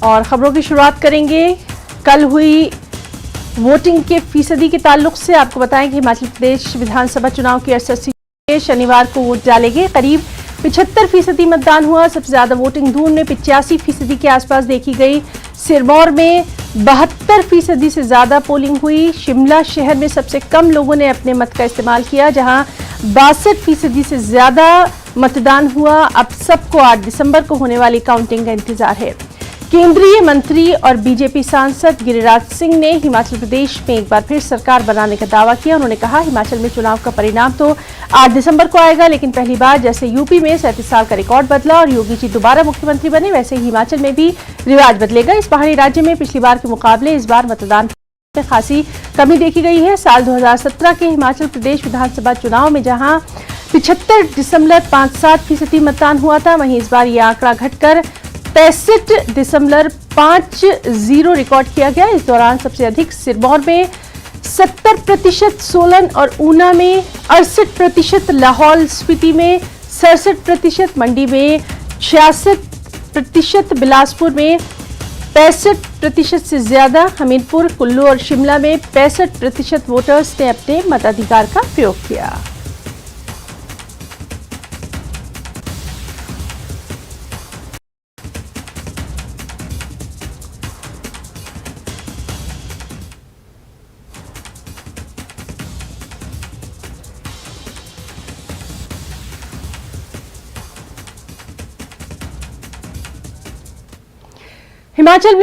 और खबरों की शुरुआत करेंगे कल हुई वोटिंग के फीसदी के ताल्लुक से। आपको बताएं कि हिमाचल प्रदेश विधानसभा चुनाव की 88 सीटें शनिवार को वोट डाले गए। करीब 75% मतदान हुआ। सबसे ज्यादा वोटिंग दून में 85% के आसपास देखी गई। सिरमौर में 72% से ज्यादा पोलिंग हुई। शिमला शहर में सबसे कम लोगों ने अपने मत का इस्तेमाल किया, जहां 62% से ज्यादा मतदान हुआ। अब सबको 8 दिसंबर को होने वाली काउंटिंग का इंतजार है। केंद्रीय मंत्री और बीजेपी सांसद गिरिराज सिंह ने हिमाचल प्रदेश में एक बार फिर सरकार बनाने का दावा किया। उन्होंने कहा, हिमाचल में चुनाव का परिणाम तो 8 दिसंबर को आएगा, लेकिन पहली बार जैसे यूपी में 37 साल का रिकॉर्ड बदला और योगी जी दोबारा मुख्यमंत्री बने, वैसे ही हिमाचल में भी रिवाज बदलेगा। इस पहाड़ी राज्य में पिछली बार के मुकाबले इस बार मतदान में खासी कमी देखी गई है। साल 2017 के हिमाचल प्रदेश विधानसभा चुनाव में जहां 75.57% मतदान हुआ था, वहीं इस बार यह आंकड़ा घटकर 63.50 रिकॉर्ड किया गया। इस दौरान सबसे अधिक सिरमौर में 70%, सोलन और ऊना में 68%, लाहौल स्पीति में 67%, मंडी में 66%, बिलासपुर में 65% से ज्यादा, हमीरपुर, कुल्लू और शिमला में 65% वोटर्स ने अपने मताधिकार का प्रयोग किया। हिमाचल में